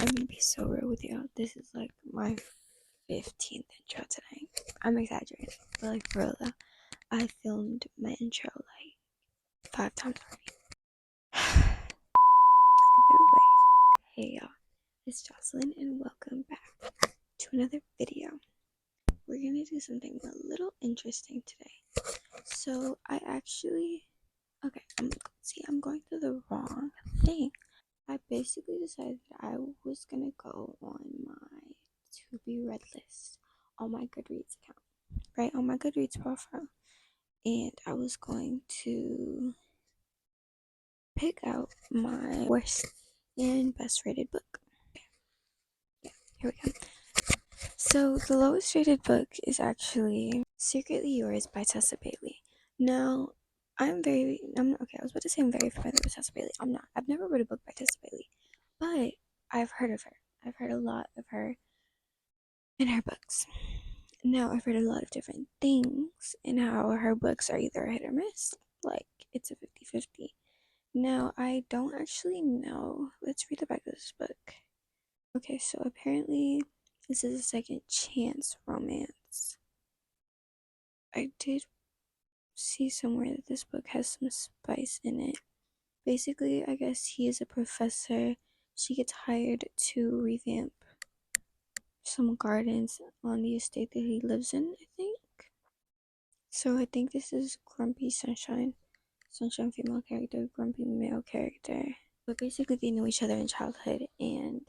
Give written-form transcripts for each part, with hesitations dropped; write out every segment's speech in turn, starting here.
I'm gonna be so real with you. This is like my 15th intro today. I'm exaggerating, but like for real though, I filmed my intro like 5 times already. Either way, hey y'all, it's Jocelyn and welcome back to another video. We're gonna do something a little interesting today. So I'm going through the wrong thing. I basically decided that I was gonna go on my to be read list on my Goodreads account, right? On my Goodreads profile. And I was going to pick out my worst and best rated book. Yeah, here we go. So the lowest rated book is actually Secretly Yours by Tessa Bailey. Now, I'm okay, I was about to say I'm very familiar with Tessa Bailey. I'm not. I've never read a book by Tessa Bailey, but I've heard of her. I've heard a lot of her in her books. Now, I've read a lot of different things and how her books are either hit or miss. Like, it's a 50-50. Now, I don't actually know. Let's read the back of this book. Okay, so apparently this is a second chance romance. I did see somewhere that this book has some spice in it. Basically, I guess he is a professor. She gets hired to revamp some gardens on the estate that he lives in, I think. So I think this is Grumpy Sunshine. Sunshine female character, Grumpy male character. But basically they know each other in childhood and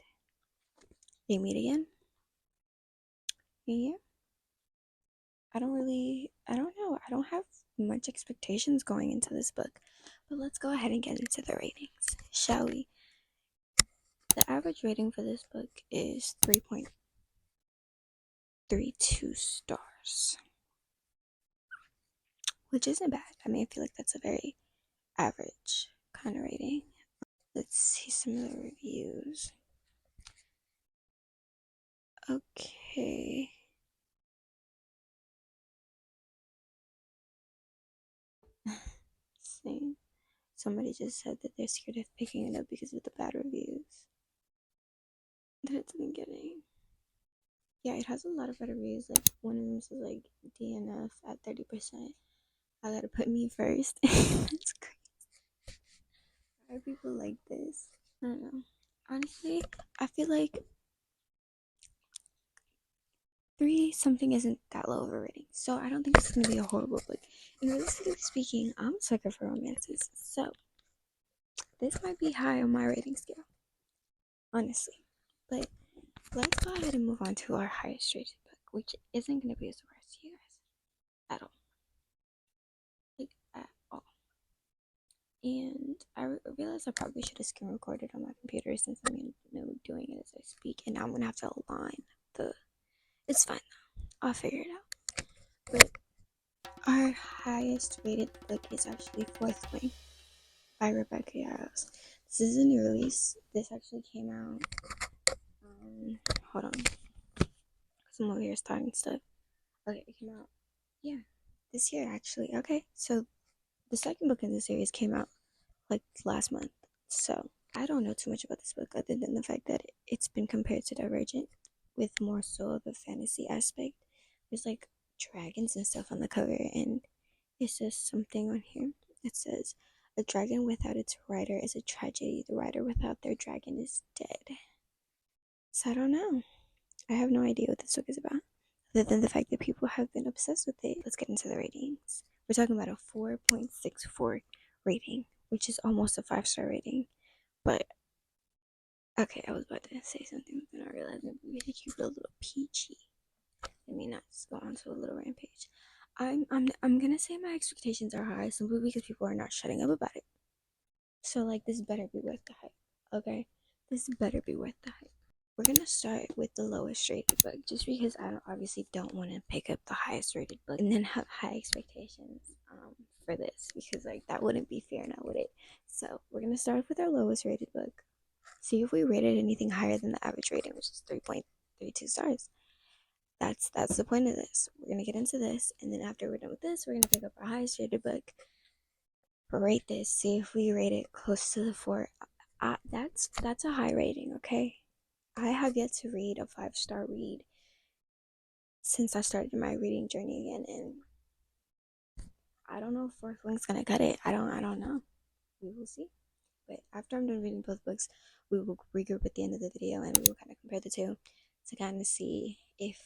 they meet again. Yeah. I don't know. I don't have much expectations going into this book. But let's go ahead and get into the ratings, shall we? The average rating for this book is 3.32 stars, which isn't bad. I mean, I feel like that's a very average kind of rating. Let's see some of the reviews. Okay. Same. Somebody just said that they're scared of picking it up because of the bad reviews that it's been getting. Yeah, it has a lot of bad reviews. Like one of them says like DNF at 30%. I gotta put me first. That's crazy. Why are people like this? I don't know. Honestly, I feel like 3 something isn't that low of a rating. So I don't think this is gonna be a horrible book. And realistically speaking, I'm a sucker for romances. So this might be high on my rating scale. Honestly. But let's go ahead and move on to our highest rated book, which isn't gonna be a surprise to you guys. At all. Like at all. And I realized I probably should have screen recorded on my computer since I'm doing it as I speak, and now I'm gonna have to align the. It's fine though. I'll figure it out. But our highest rated book is actually Fourth Wing by Rebecca Yarros. This is a new release. This actually came out. Hold on, because I'm over here starting stuff. Okay, it came out. Yeah, this year actually. Okay, so the second book in the series came out like last month. So I don't know too much about this book other than the fact that it's been compared to Divergent with more so of a fantasy aspect. There's like dragons and stuff on the cover, and it says something on here. It says, "A dragon without its rider is a tragedy. The rider without their dragon is dead." So I don't know. I have no idea what this book is about, other than the fact that people have been obsessed with it. Let's get into the ratings. We're talking about a 4.64 rating, which is almost a 5-star rating. But okay, I was about to say something, but then I realized maybe we should keep it a little peachy. Let me not just go on to a little rampage. I'm gonna say my expectations are high simply because people are not shutting up about it. So like this better be worth the hype. Okay? This better be worth the hype. We're gonna start with the lowest rated book, just because I obviously don't want to pick up the highest rated book and then have high expectations for this, because like that wouldn't be fair now, would it? So we're gonna start with our lowest rated book. See if we rated anything higher than the average rating, which is 3.32 stars. That's the point of this. We're gonna get into this, and then after we're done with this, we're gonna pick up our highest rated book, rate this, see if we rate it close to the 4. That's a high rating, okay? I have yet to read a 5-star read since I started my reading journey again, and I don't know if Fourth Wing's gonna cut it. I don't know. We will see. But after I'm done reading both books, we will regroup at the end of the video and we will kind of compare the two to kind of see if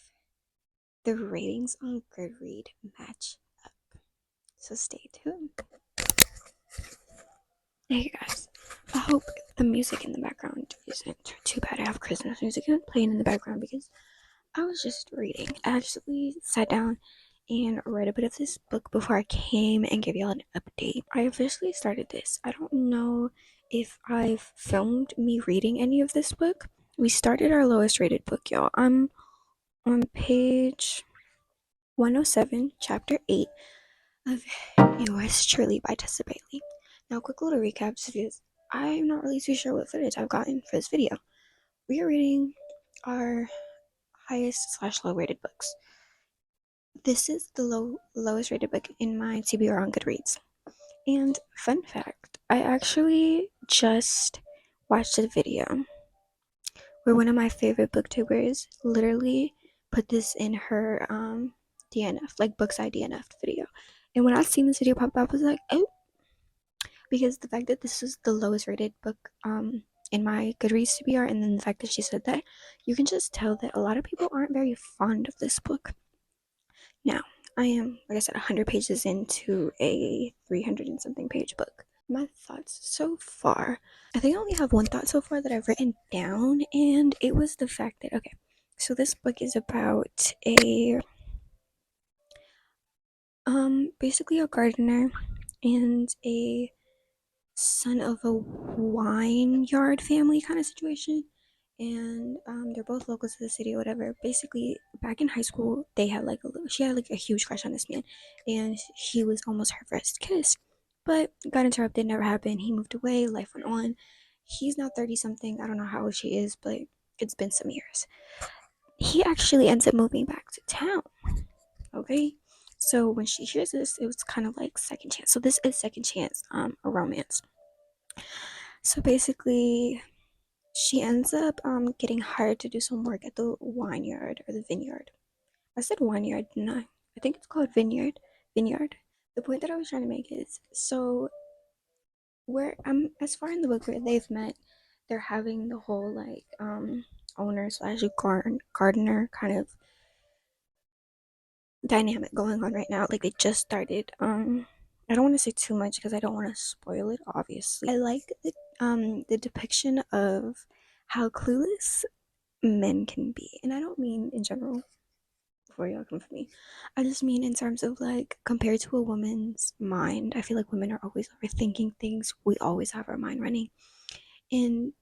the ratings on Goodreads match up. So stay tuned. Hey guys, I hope the music in the background isn't too bad. I have Christmas music playing in the background because I was just reading. I actually sat down and read a bit of this book before I came and gave y'all an update. I officially started this. I don't know if I've filmed me reading any of this book. We started our lowest rated book, y'all. I'm on page 107, chapter 8 of Yours Truly by Tessa Bailey. Now, quick little recap, because I'm not really too sure what footage I've gotten for this video. We are reading our highest / low rated books. This is the lowest rated book in my TBR on Goodreads. And fun fact, I actually just watched a video where one of my favorite booktubers literally put this in her DNF, like Books I DNF video. And when I seen this video pop up, I was like, oh, because the fact that this is the lowest rated book in my Goodreads TBR, and then the fact that she said that, you can just tell that a lot of people aren't very fond of this book. Now, I am, like I said, 100 pages into a 300 and something page book. My thoughts so far, I think I only have one thought so far that I've written down, and it was the fact that, okay, so this book is about a basically a gardener and a son of a vineyard family kind of situation, and they're both locals to the city or whatever. Basically, back in high school, they had like she had like a huge crush on this man, and he was almost her first kiss, but got interrupted, never happened. He moved away, life went on. He's now 30 something. I don't know how old she is, but it's been some years. He actually ends up moving back to town. Okay, so when she hears this, it was kind of like second chance. So this is second chance a romance. So basically, she ends up getting hired to do some work at the vineyard or the vineyard. I said vineyard, didn't I? I think it's called vineyard. Vineyard. The point that I was trying to make is, so where as far in the book where they've met, they're having the whole like owner slash gardener kind of dynamic going on right now. Like they just started. I don't want to say too much because I don't want to spoil it. Obviously, I like the depiction of how clueless men can be, and I don't mean in general. Before y'all come for me, I just mean in terms of like compared to a woman's mind. I feel like women are always overthinking things. We always have our mind running, and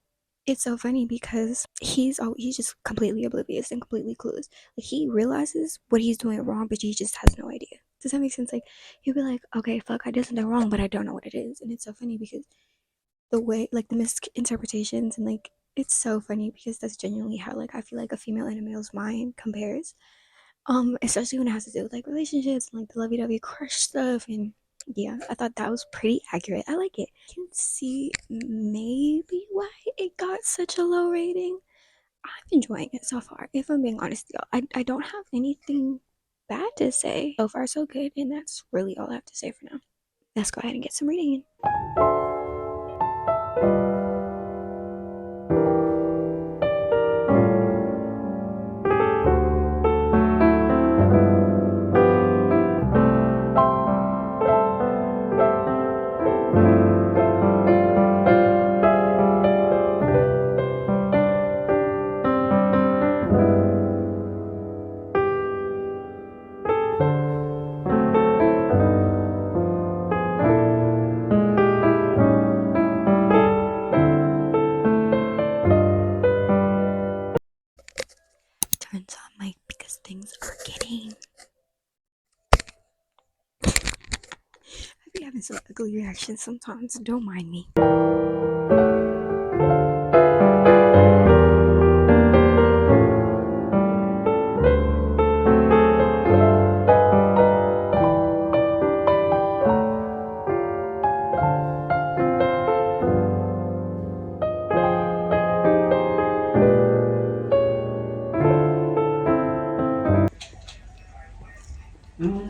it's so funny because he's just completely oblivious and completely clueless. Like he realizes what he's doing wrong, but he just has no idea. Does that make sense? Like he'll be like, okay, fuck, I did something wrong, but I don't know what it is. And it's so funny because the way, like the misinterpretations, and like it's so funny because that's genuinely how like I feel like a female and a male's mind compares. Especially when it has to do with like relationships and like the lovey-dovey crush stuff. And yeah, I thought that was pretty accurate. I like it. You can see maybe why it got such a low rating. I'm enjoying it so far, if I'm being honest, y'all. I don't have anything bad to say. So far so good, and that's really all I have to say for now. Let's go ahead and get some reading in. Turns on mic because things are getting. I be having some ugly reactions sometimes. Don't mind me.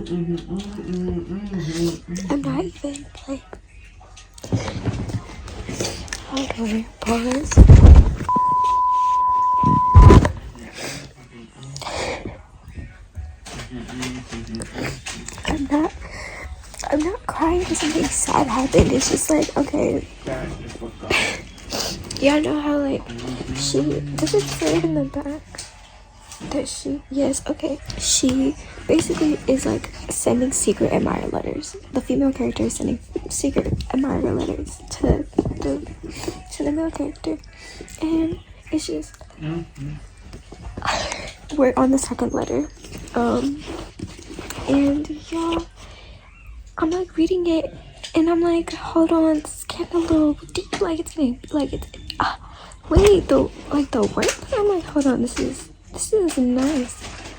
I'm not even like. Okay, pause. I'm not. I'm not crying because something sad happened. It's just like, okay. Y'all know how like she does it say in the back that she basically is like sending secret admirer letters. The female character is sending secret admirer letters to the male character, and it's just we're on the second letter, and y'all, I'm like reading it, and I'm like, hold on, it's getting a little deep, like it's getting like it's wait, the word. I'm like, hold on, this is nice.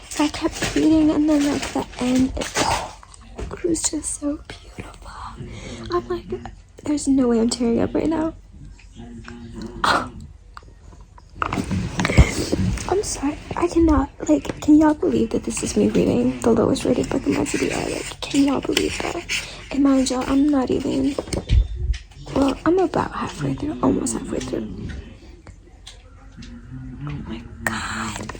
So I kept reading, and then like the end, it was just so beautiful. I'm like, there's no way I'm tearing up right now. I'm sorry, I cannot, like, can y'all believe that this is me reading the lowest rated book in my TBR? Like, can y'all believe that? And mind y'all, I'm not even, well, I'm about halfway through, almost halfway through. Oh my god.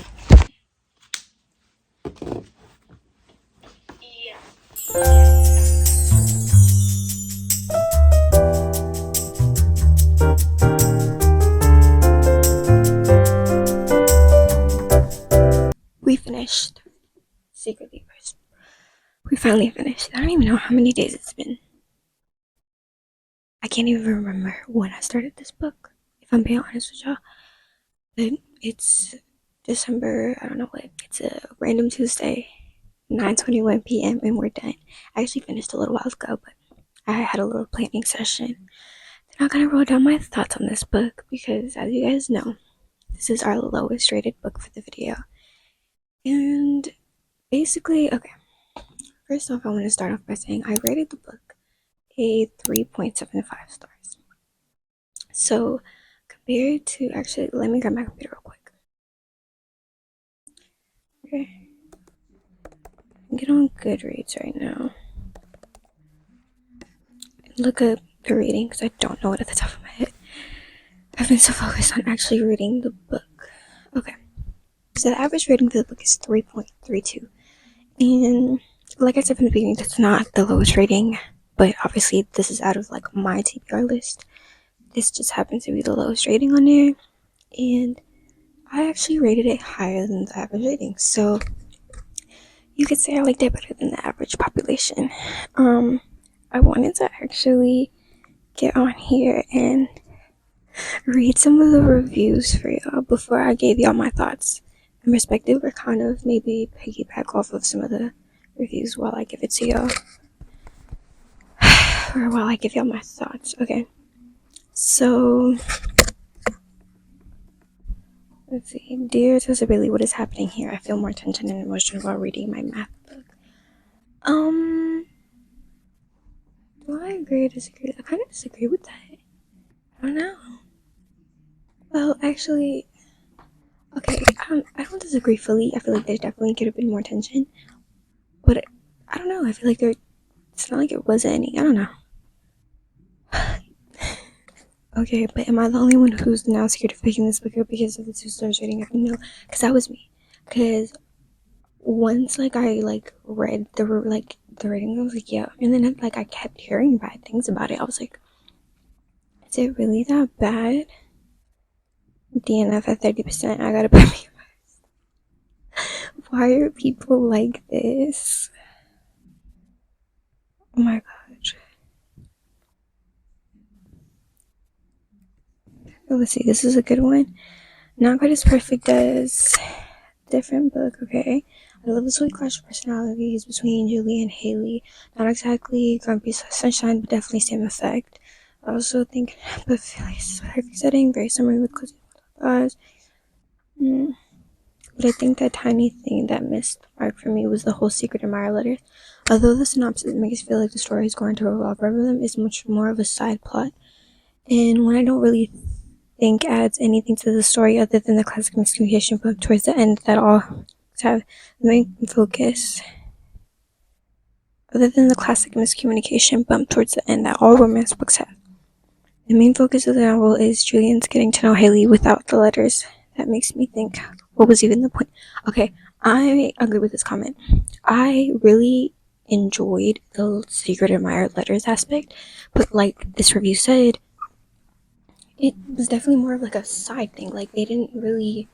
We finished. Secret Leavers. We finally finished. I don't even know how many days it's been. I can't even remember when I started this book, if I'm being honest with y'all. But it's December, I don't know what, it's a random Tuesday, 9:21 p.m. and we're done. I actually finished a little while ago, but I had a little planning session. Then I kind of wrote down my thoughts on this book because, as you guys know, this is our lowest rated book for the video. And basically, okay, first off, I want to start off by saying I rated the book a 3.75 stars. So, compared to, actually, let me grab my computer real quick. Okay. Get on GOODREADS right now. Look up the rating because I don't know it at the top of my head. I've been so focused on actually reading the book. Okay. So the average rating for the book is 3.32. And like I said from the beginning, that's not the lowest rating, but obviously this is out of like my TBR list. This just happens to be the lowest rating on there, and I actually rated it higher than the average rating. So you could say I liked it better than the average population. I wanted to actually get on here and read some of the reviews for y'all before I gave y'all my thoughts and perspective, or kind of maybe piggyback off of some of the reviews while I give it to y'all, or while I give y'all my thoughts. Okay, so let's see. Dear Disability, what is happening here? I feel more tension and emotion while reading my math book. Do I agree or disagree? I kind of disagree with that. I don't know. Well, actually, okay, I don't disagree fully. I feel like there definitely could have been more tension, but I don't know. I feel like it's not like it wasn't any. I don't know. Okay, but am I the only one who's now scared of picking this book up because of the 2 stars rating? I don't know, because that was me. Because once like I like read the rating, I was like, yeah, and then like I kept hearing bad things about it. I was like, is it really that bad? DNF at 30%. I gotta put me first. Why are people like this? Oh my gosh. Let's see, this is a good one. Not quite as perfect as different book, okay? I love the sweet clash of personalities between Julie and Haley. Not exactly grumpy sunshine, but definitely same effect. I also think but Philly's is a perfect setting, very summery with cozy bars. But I think that tiny thing that missed the mark for me was the whole secret admirer letter. Although the synopsis makes it feel like the story is going to revolve around them, it's much more of a side plot. And when I don't really think adds anything to the story other than the classic miscommunication book towards the end that all have the main focus. Other than the classic miscommunication bump towards the end that all romance books have, the main focus of the novel is Julian's getting to know Haley without the letters. That makes me think, what was even the point? Okay, I agree with this comment. I really enjoyed the secret admirer letters aspect, but like this review said, it was definitely more of like a side thing. Like they didn't really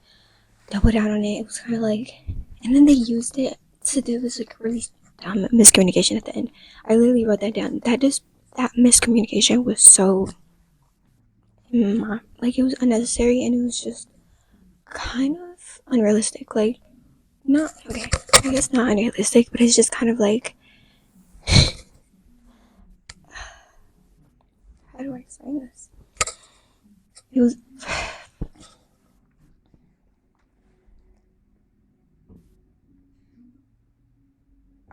double down on it. It was kind of like, and then they used it to do this like really dumb miscommunication at the end. I literally wrote that down. That miscommunication was so like it was unnecessary and it was just kind of unrealistic. Like not okay, I guess not unrealistic, but it's just kind of like how do I explain this? It was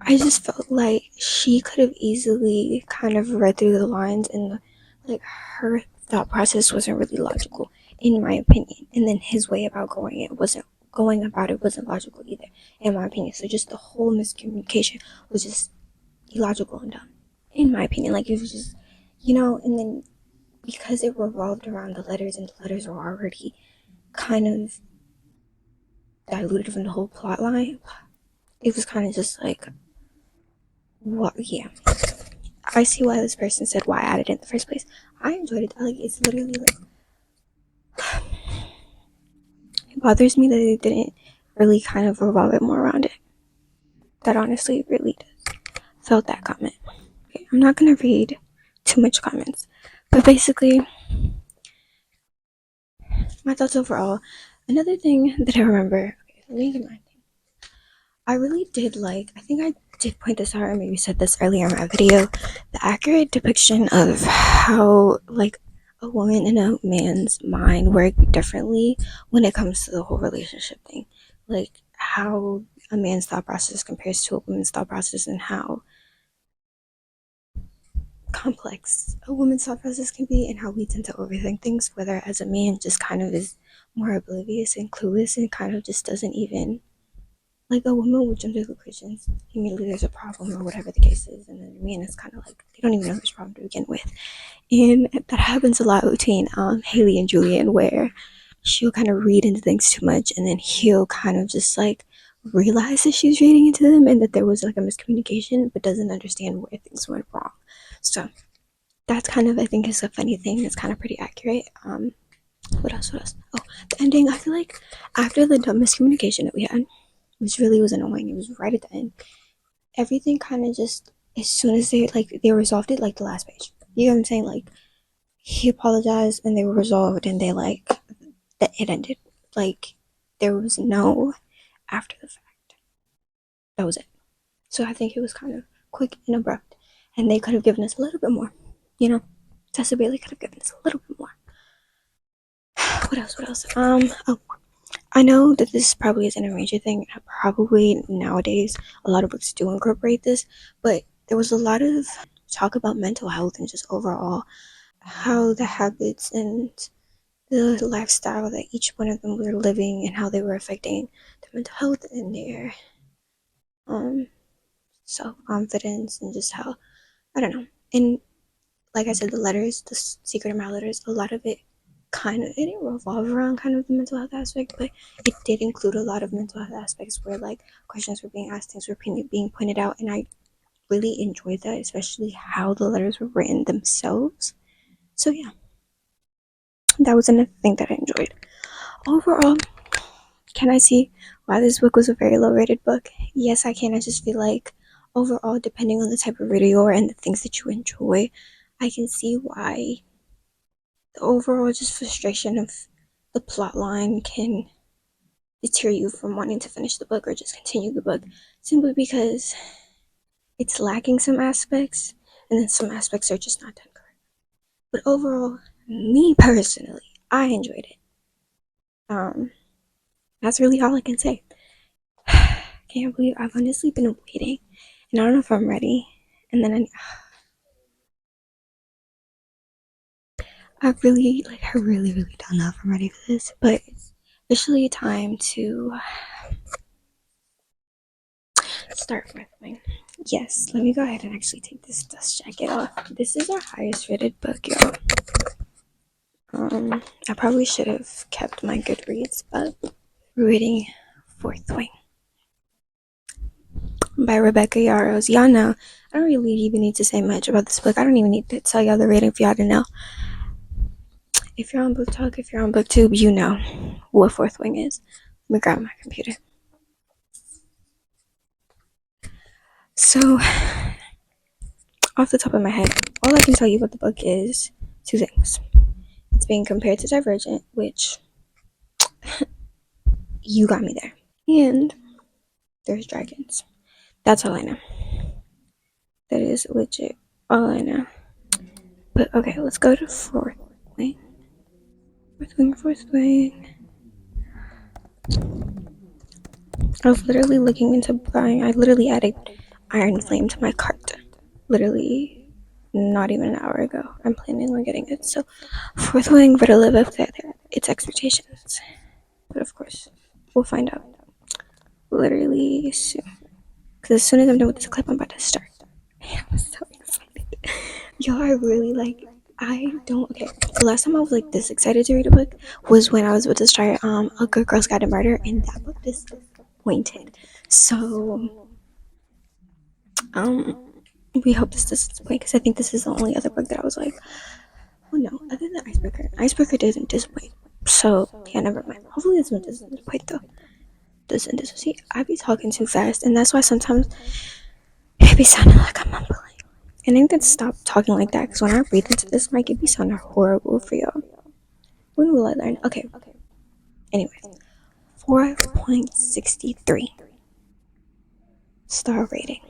I just felt like she could have easily kind of read through the lines and like her thought process wasn't really logical, in my opinion. And then his way about going about it wasn't logical either, in my opinion. So just the whole miscommunication was just illogical and dumb, in my opinion. Like it was just, and then because it revolved around the letters and the letters were already kind of diluted from the whole plot line, it was kind of just like, what? Yeah, I see why this person said why I added it in the first place. I enjoyed it. Like it's literally like it bothers me that it didn't really kind of revolve it more around it. That honestly really does. Felt that comment. Okay, I'm not gonna read too much comments, but basically my thoughts overall. Another thing that I remember. Okay, let me get my I really did like, I think I did point this out or maybe said this earlier in my video, the accurate depiction of how, like, a woman and a man's mind work differently when it comes to the whole relationship thing. Like, how a man's thought process compares to a woman's thought process and how complex a woman's thought process can be and how we tend to overthink things, whether as a man just kind of is more oblivious and clueless and kind of just doesn't even like a woman would jump to conclusions immediately there's a problem or whatever the case is, and then a man is kind of like they don't even know there's a problem to begin with, and that happens a lot between Haley and Julian, where she'll kind of read into things too much, and then he'll kind of just like realize that she's reading into them and that there was like a miscommunication, but doesn't understand where things went wrong. So that's kind of I think is a funny thing. It's kind of pretty accurate. What else? What else? Oh, the ending. I feel like after the dumb miscommunication that we had, which really was annoying. It was right at the end. Everything kind of just as soon as they resolved it, like the last page. You know what I'm saying? Like he apologized and they were resolved and they like that it ended. Like there was no after the fact. That was it. So I think it was kind of quick and abrupt, and they could have given us a little bit more. You know, Tessa Bailey could have given us a little bit more. What else? What else? Oh, I know that this probably isn't a major thing. Probably nowadays, a lot of books do incorporate this, but there was a lot of talk about mental health and just overall how the habits and the lifestyle that each one of them were living and how they were affecting their mental health and their um self confidence and just how I don't know. And like I said, the letters, the secret of my letters, a lot of it kind of it didn't revolve around kind of the mental health aspect, but it did include a lot of mental health aspects where like questions were being asked, things were being pointed out, and I really enjoyed that, especially how the letters were written themselves. So yeah, that was another thing that I enjoyed. Overall, can I see why this book was a very low rated book? Yes, I can. I just feel like overall, depending on the type of reader you are and the things that you enjoy, I can see why the overall just frustration of the plot line can deter you from wanting to finish the book or just continue the book simply because it's lacking some aspects and then some aspects are just not done correct. But overall, me personally, I enjoyed it. Um, that's really all I can say. Can't believe I've honestly been waiting and I don't know if I'm ready. And then I really don't know if I'm ready for this, but it's officially time to start with my Yes, let me go ahead and actually take this dust jacket off. This is our highest rated book, y'all. I probably should have kept my Goodreads, but we're reading Fourth Wing by Rebecca Yarros. Y'all know, I don't really even need to say much about this book. I don't even need to tell y'all the rating for y'all to know. If you're on Book Talk, if you're on BookTube, you know what Fourth Wing is. Let me grab my computer. So, off the top of my head, all I can tell you about the book is two things. It's being compared to Divergent, which you got me there. And there's dragons. That's all I know. That is legit all I know. But okay, let's go to Fourth Wing. Fourth Wing. I was literally looking into buying, I literally added Iron Flame to my cart. Literally not even an hour ago. I'm planning on getting it. So, Fourth Wing better live up to its expectations. But of course, we'll find out literally soon. Because as soon as I'm done with this clip, I'm about to start. I'm so excited. Y'all are really like, I don't, okay. The last time I was like this excited to read a book was when I was about to start A Good Girl's Guide to Murder, and that book disappointed. So, we hope this doesn't disappoint, because I think this is the only other book that I was like, oh no, other than Icebreaker. Icebreaker didn't disappoint. So, yeah, never mind. Hopefully this one doesn't disappoint though. See, I be talking too fast, and that's why sometimes it be sounding like I'm mumbling. And I need to stop talking like that, because when I breathe into this mic, it be sounding horrible for y'all. When will I learn? Okay. Anyways, 4.63 star rating.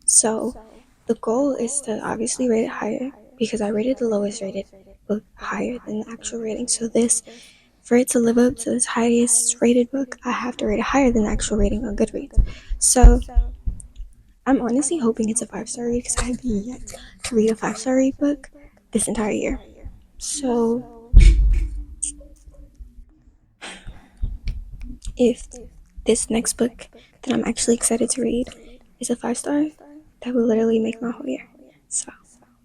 So the goal is to obviously rate it higher, because I rated the lowest rated book higher than the actual rating. So this, for it to live up to this highest rated book, I have to rate it higher than the actual rating on Goodreads. So I'm honestly hoping it's a 5-star read, because I have yet to read a 5-star read book this entire year. So if this next book that I'm actually excited to read is a 5-star, that will literally make my whole year. So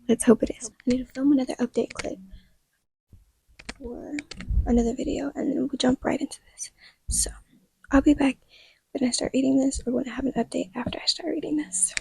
let's hope it is. I need to film another update clip for another video, and then we'll jump right into this. So I'll be back when I start reading this, or when I have an update after I start reading this.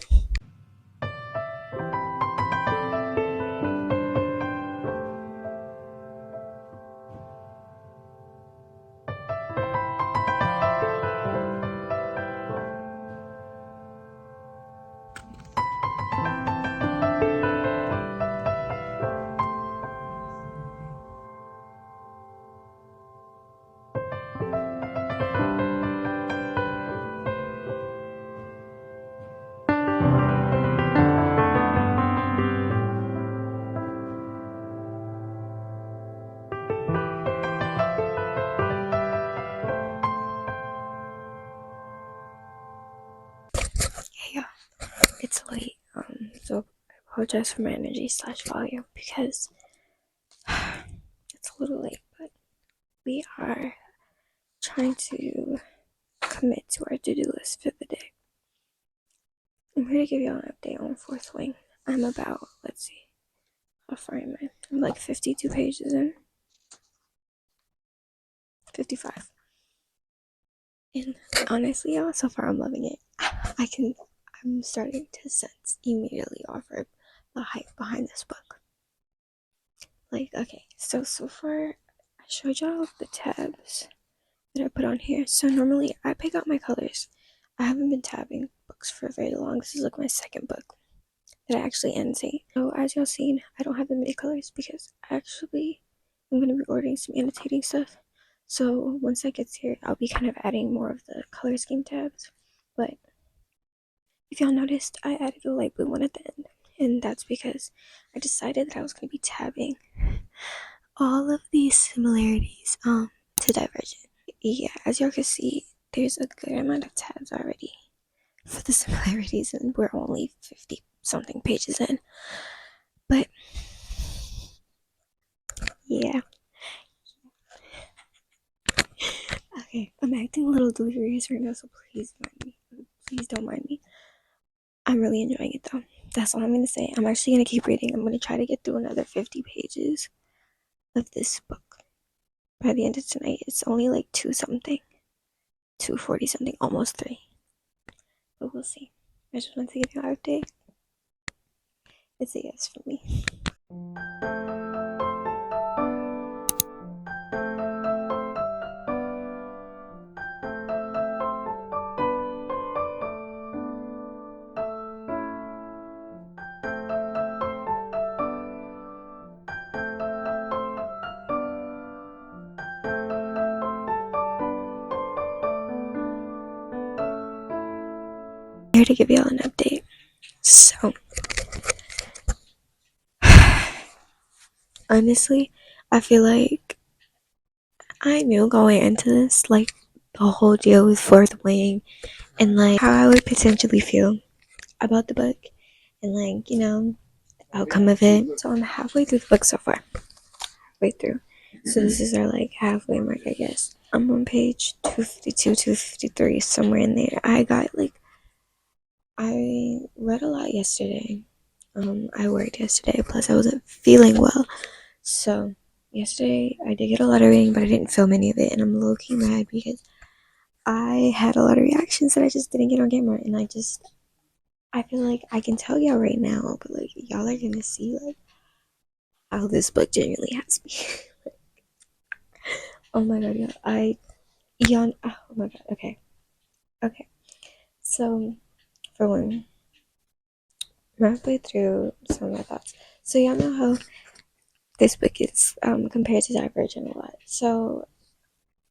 Hey y'all, it's late. So I apologize for my energy / volume, because it's a little late, but we are trying to commit to our to-do list for the day. I'm here to give y'all an update on Fourth Wing. I'm about, let's see, how far am I? I'm like 52 pages in. 55. And honestly, y'all, so far I'm loving it. I'm starting to sense immediately offer the hype behind this book. Like, okay, so far I showed y'all the tabs that I put on here. So normally I pick out my colors. I haven't been tabbing books for very long. This is like my second book that I actually annotate. So as y'all seen, I don't have the MIDI colors, because I actually am going to be ordering some annotating stuff. So once that gets here, I'll be kind of adding more of the color scheme tabs. But if y'all noticed, I added a light blue one at the end, and that's because I decided that I was going to be tabbing all of these similarities to Divergent. Yeah, as y'all can see, there's a good amount of tabs already for the similarities, and we're only 50 something pages in. But yeah. Okay, I'm acting a little delirious right now, so please mind me. Please don't mind me. I'm really enjoying it though. That's all I'm gonna say. I'm actually gonna keep reading. I'm gonna try to get through another 50 pages of this book by the end of tonight. It's only like 2 something, 2:40 something, almost 3. But we'll see. I just wanted to give you an update. It's a yes for me. Here to give y'all an update. So, honestly, I feel like I knew going into this, like the whole deal with Fourth Wing and like how I would potentially feel about the book and like, the outcome of it. So I'm halfway through the book so far. Halfway through. So this is our like halfway mark, I guess. I'm on page 252, 253, somewhere in there. I read a lot yesterday. I worked yesterday, plus I wasn't feeling well. So yesterday I did get a lot of reading, but I didn't film any of it, and I'm low-key mad because I had a lot of reactions that I just didn't get on camera, and I feel like I can tell y'all right now, but like y'all are gonna see like how this book genuinely has me. Oh my god, y'all, oh my god, okay. So for one, I'm halfway through some of my thoughts. So y'all know how this book is compared to Divergent a lot. So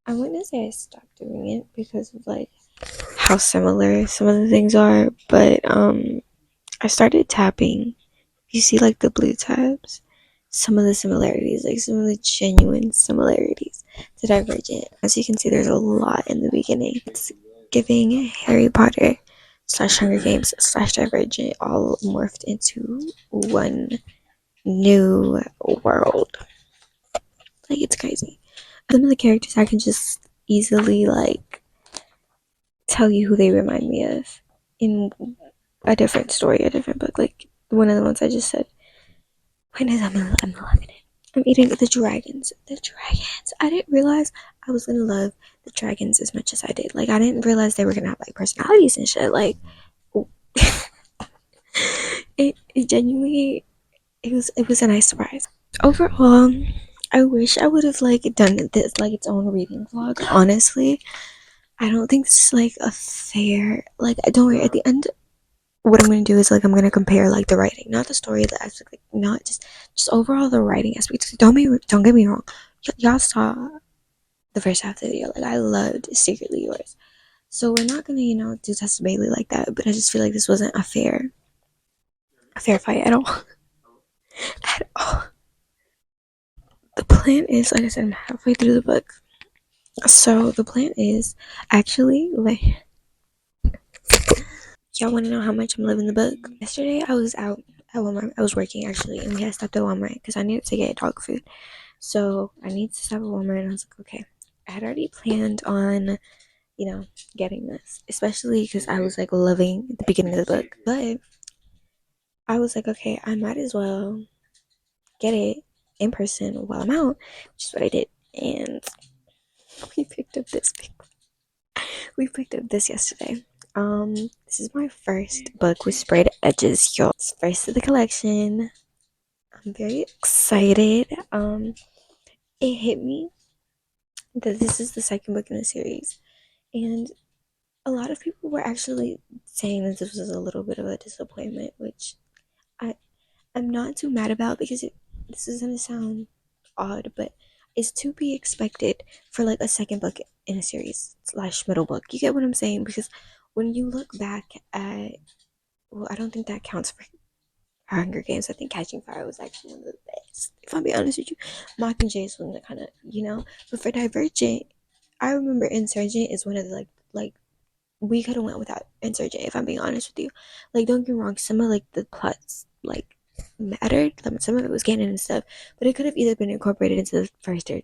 I wouldn't say I stopped doing it because of like how similar some of the things are, but I started tapping. You see like the blue tabs, some of the similarities, like some of the genuine similarities to Divergent. As you can see, there's a lot in the beginning. It's giving Harry Potter slash Hunger Games slash Divergent all morphed into one new world. Like it's crazy. Some of the characters I can just easily like tell you who they remind me of in a different story, a different book. Like one of the ones I just said. When is I'm loving it. I'm eating the dragons. The dragons. I didn't realize I was gonna love the dragons as much as I did. Like I didn't realize they were gonna have like personalities and shit. Like it genuinely it was a nice surprise. Overall, I wish I would have like done this like its own reading vlog. Honestly, I don't think it's like a fair like. Don't worry. At the end, what I'm gonna do is like I'm gonna compare like the writing, not the story, the aspect, like not just overall the writing aspect. Don't get me wrong. Y'all saw the first half of the video. Like I loved Secretly Yours. So we're not gonna do Tessa Bailey like that. But I just feel like this wasn't a fair fight at all. At all. The plan is, like I said, I'm halfway through the book. So the plan is actually like y'all want to know how much I'm loving the book. Yesterday I was out at Walmart. I was working actually, and we had stopped at Walmart because I needed to get dog food. So I need to stop at Walmart, and I was like, okay. I had already planned on, getting this, especially because I was like loving the beginning of the book. But I was like, okay, I might as well get it in person while I'm out, which is what I did. And we picked up this. We picked up this yesterday. This is my first book with sprayed edges, y'all. It's first of the collection. I'm very excited. It hit me that this is the second book in the series, and a lot of people were actually saying that this was a little bit of a disappointment, which I I'm not too mad about because this is gonna sound odd, but it's to be expected for like a second book in a series slash middle book. You get what I'm saying? Because when you look back at, well, I don't think that counts for Hunger Games. I think Catching Fire was actually one of the best. If I'm being honest with you, Mockingjay is one that kind of But for Divergent, I remember Insurgent is one of the like we could have went without Insurgent. If I'm being honest with you, like don't get me wrong, some of like the plots like mattered. Some of it was canon and stuff, but it could have either been incorporated into the first or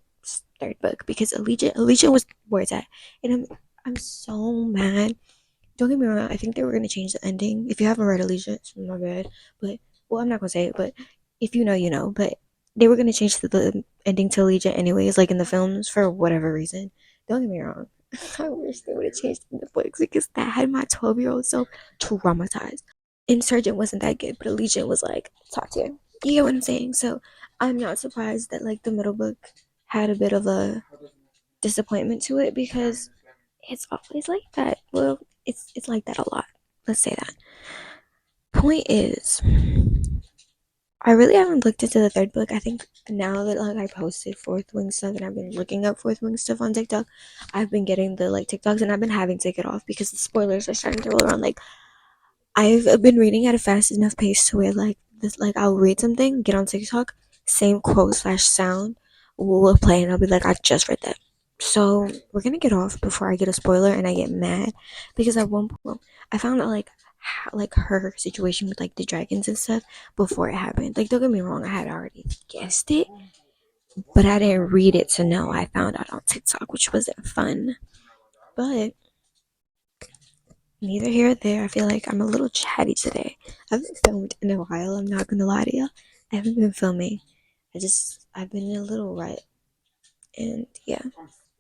third book because Allegiant was where it's at, and I'm so mad don't get me wrong, I think they were gonna change the ending. If you haven't read Alicia, it's my bad. But well, I'm not gonna say it, but if you know, you know. But they were gonna change the ending to Alicia anyways, like in the films for whatever reason. Don't get me wrong. I wish they would have changed it in the books because that had my 12-year-old self traumatized. Insurgent wasn't that good, but Allegiant was like top tier. You get what I'm saying? So I'm not surprised that like the middle book had a bit of a disappointment to it because it's always like that. Well, it's like that a lot. Let's say that. Point is, I really haven't looked into the third book. I think now that like I posted Fourth Wing stuff and I've been looking up Fourth Wing stuff on TikTok, I've been getting the like TikToks and I've been having to get off because the spoilers are starting to roll around. Like I've been reading at a fast enough pace to where like this like I'll read something, get on TikTok, same quote slash sound will play and I'll be like, I just read that. So we're gonna get off before I get a spoiler and I get mad because at one point I found out like like her situation with like the dragons and stuff before it happened. Like don't get me wrong, I had already guessed it, but I didn't read it to know. I found out on TikTok, which wasn't fun. But neither here or there. I feel like I'm a little chatty today. I haven't filmed in a while, I'm not gonna lie to you. I haven't been filming. I've been in a little rut. And yeah.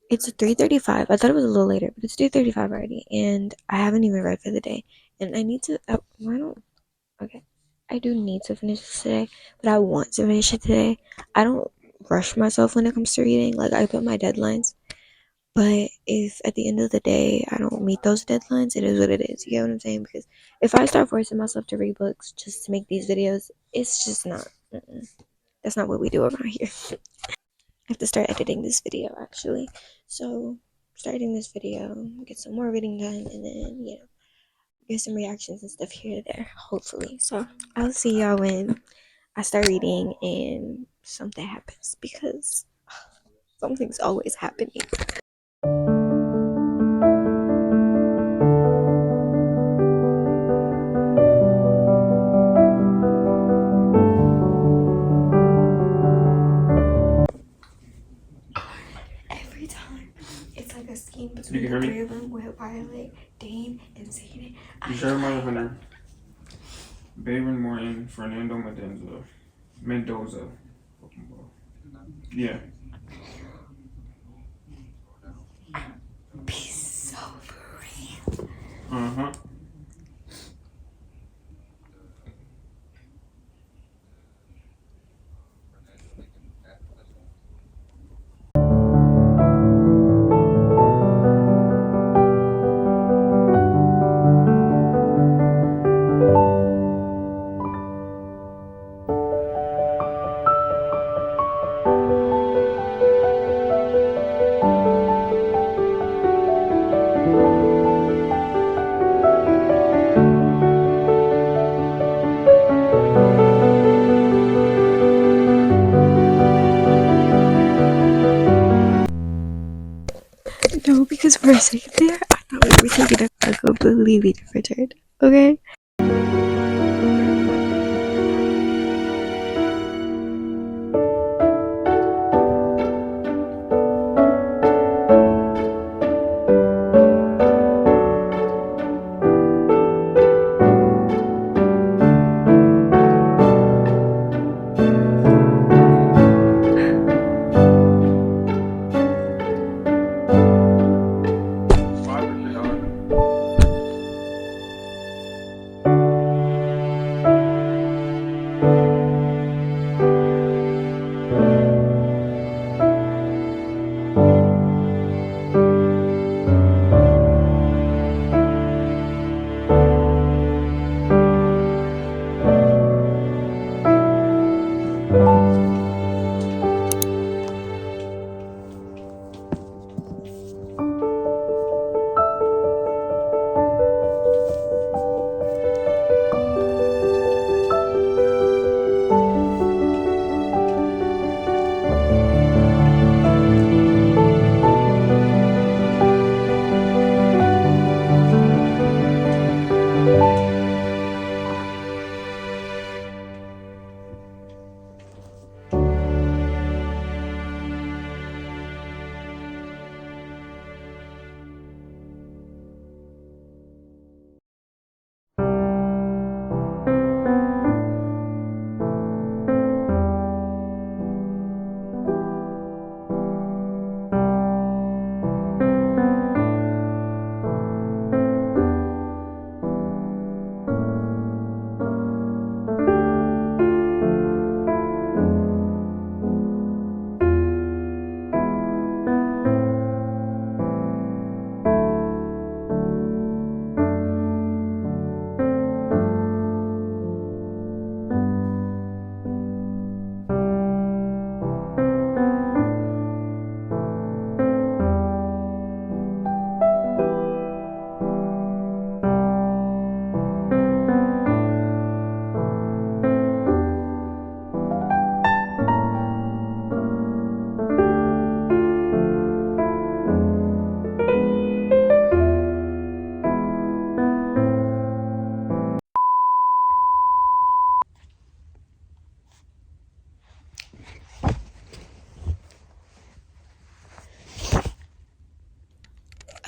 It's 3:35. I thought it was a little later, but it's 3:35 already. And I haven't even read for the day. And I need to why don't okay. I do need to finish this today, but I want to finish it today. I don't rush myself when it comes to reading. Like I put my deadlines. But if at the end of the day I don't meet those deadlines, it is what it is. You get what I'm saying? Because if I start forcing myself to read books just to make these videos, it's just not. That's not what we do around here. I have to start editing this video actually. So starting this video, get some more reading done, and then get some reactions and stuff here and there. Hopefully. So I'll see y'all when I start reading and something happens because something's always happening. Every time it's like a scheme between the three of them with Violet, Dane, and Zayden. Jeremiah Hunter, Bayron Morton, Fernando Mendoza. Yeah. Be so for real. Uh-huh. No, because for a second there, I thought we were taking a completely different turn. Okay?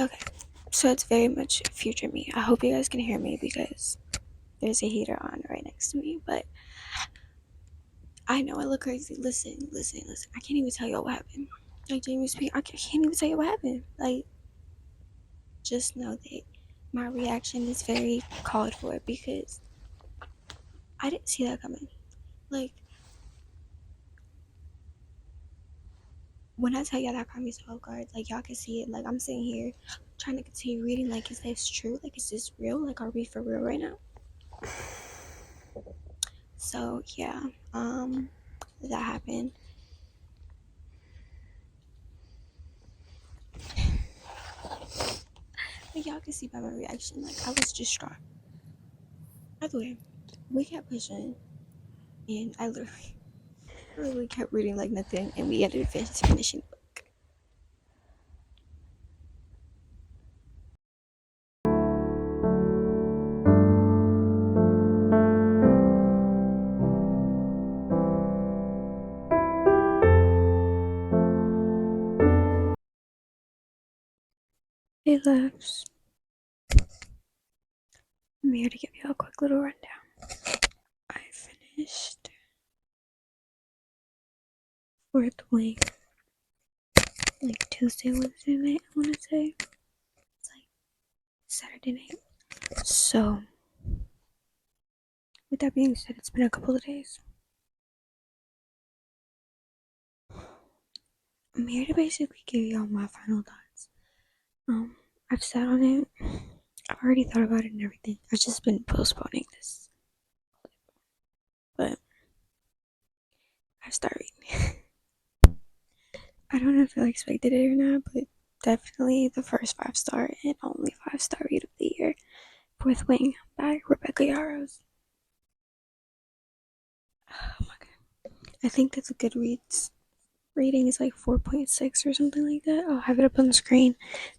Okay, so it's very much future me. I hope you guys can hear me because there's a heater on right next to me, but I know I look crazy. Listen. I can't even tell y'all what happened. Like Jamie speak, I can't even tell you what happened. Like, just know that my reaction is very called for because I didn't see that coming. Like, when I tell y'all that caught me so off guard, like y'all can see it. Like I'm sitting here trying to continue reading. Like, is this true? Like, is this real? Like, are we for real right now? So yeah, that happened. Like y'all can see by my reaction, like I was distraught. By the way, we kept pushing, and I literally kept reading like nothing, and we ended up finishing. Hey loves, I'm here to give you a quick little rundown. I finished fourth wing like Tuesday, Wednesday night. I want to say it's like Saturday night. So with that being said, it's been a couple of days. I'm here to basically give y'all my final thoughts. I've sat on it. I've already thought about it and everything. I've just been postponing this, but I've started reading. I don't know if I expected it or not, but definitely the first 5-star and only 5-star read of the year, Fourth Wing by Rebecca Yarros. Oh my god. I think that's a Goodreads rating is like 4.6 or something like that. I'll have it up on the screen.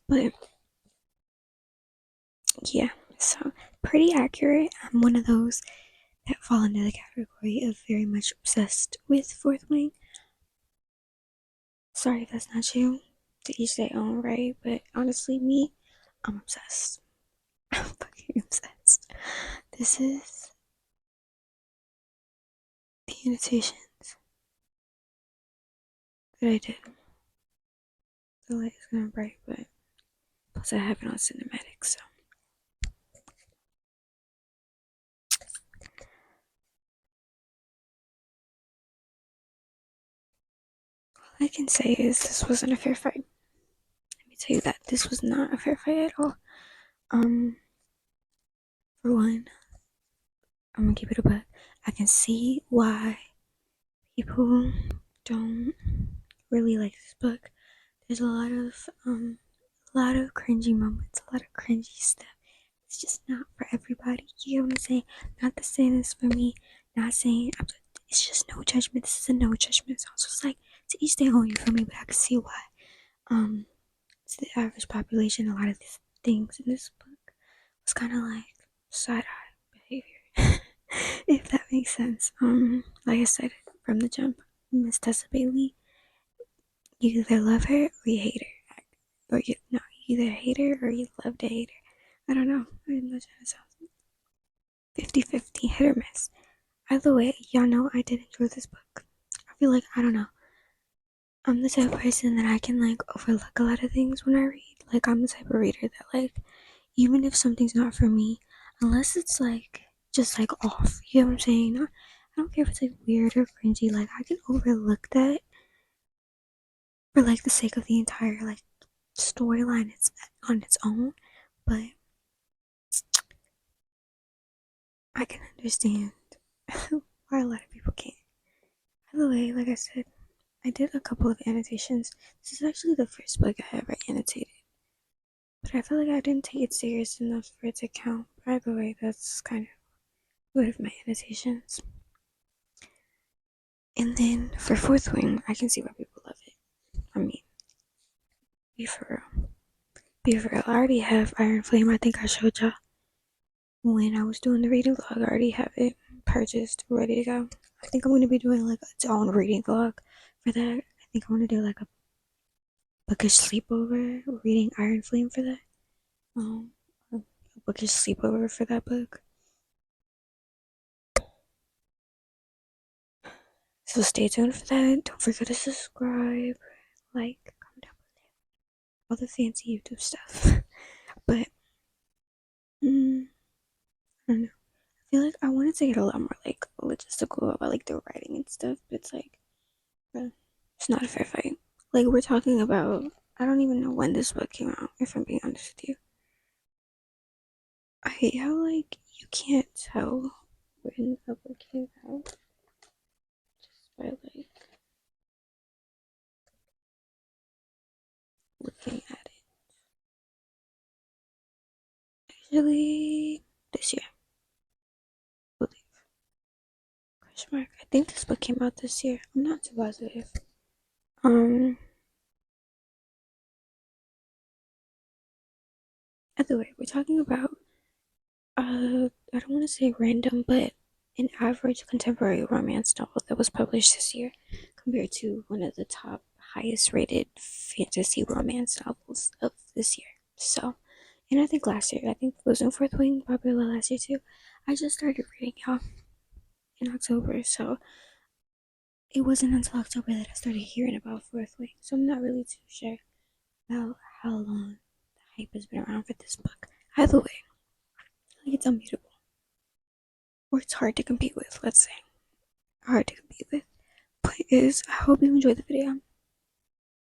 But yeah, so pretty accurate. I'm one of those that fall into the category of very much obsessed with Fourth Wing. Sorry if that's not you. To each their own, right? But honestly, me, I'm obsessed. I'm fucking obsessed. This is the annotations that I did. The light is kind of bright, but plus I have it on cinematic, so. All I can say is this wasn't a fair fight. Let me tell you that this was not a fair fight at all. Um, for one, I'm gonna keep it a buck. I can see why people don't really like this book. There's a lot of cringy moments, a lot of cringy stuff. It's just not for everybody. You know what I'm saying? Not the same as for me. Not saying it's just no judgment. This is a no judgment. So it's just like to each their own. You feel me? But I can see why. To the average population, a lot of these things in this book was kind of like side eye behavior, if that makes sense. Like I said from the jump, Miss Tessa Bailey, you either love her or you hate her, or you either hate her or you love to hate her. I don't know. I'm not trying to sound 50-50, hit or miss. Either way, y'all know I did enjoy this book. I feel like I don't know. I'm the type of person that I can like overlook a lot of things when I read. Like I'm the type of reader that like even if something's not for me, unless it's like just like off, you know what I'm saying? I don't care if it's like weird or cringy, like I can overlook that for like the sake of the entire like storyline it's on its own. But I can understand why a lot of people can't. By the way, like I said, I did a couple of annotations. This is actually the first book I ever annotated. But I feel like I didn't take it serious enough for it to count. By the way, that's kind of one of my annotations. And then for Fourth Wing, I can see why people love it. I mean, be for real. Be for real. I already have Iron Flame. I think I showed y'all when I was doing the reading vlog. I already have it purchased, ready to go. I think I'm going to be doing like its own reading vlog for that. I think I want to do like a bookish sleepover, reading Iron Flame for that. Um, a bookish sleepover for that book. So stay tuned for that. Don't forget to subscribe, like, comment down below, all the fancy YouTube stuff. But I don't know. I feel like I wanted to get a lot more like logistical about like the writing and stuff, but it's like it's not a fair fight. Like we're talking about, I don't even know when this book came out. If I'm being honest with you, I hate how like you can't tell when a book came out just by like looking at it. Actually, this year, I believe. Question mark. I think this book came out this year. I'm not too positive. Um. Either way, we're talking about I don't want to say random, but an average contemporary romance novel that was published this year compared to one of the top highest rated fantasy romance novels of this year. So, and I think last year, I think Losing Fourth Wing popular last year too. I just started reading y'all in October, so it wasn't until October that I started hearing about Fourth Wing. So I'm not really too sure about how long the hype has been around for this book. Either way, like it's unbeatable. Or it's hard to compete with, let's say. Hard to compete with. But is I hope you enjoyed the video.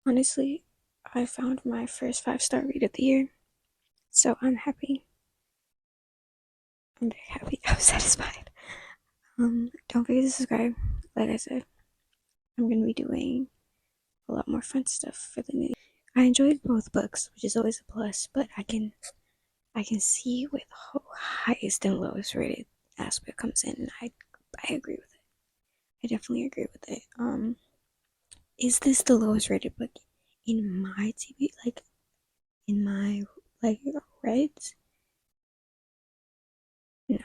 Honestly, I found my first 5-star read of the year. So I'm happy. I'm very happy. I'm satisfied. Don't forget to subscribe. Like I said, I'm gonna be doing a lot more fun stuff for the new. I enjoyed both books, which is always a plus, but I can see where the highest and lowest rated aspect comes in. I agree with it. I definitely agree with it. Is this the lowest rated book in my TV? Like in my like reds? No.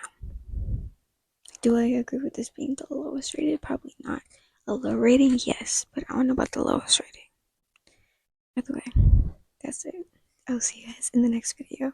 Do I agree with this being the lowest rated? Probably not. A low rating, yes, but I don't know about the lowest rating. By the way, that's it. I'll see you guys in the next video.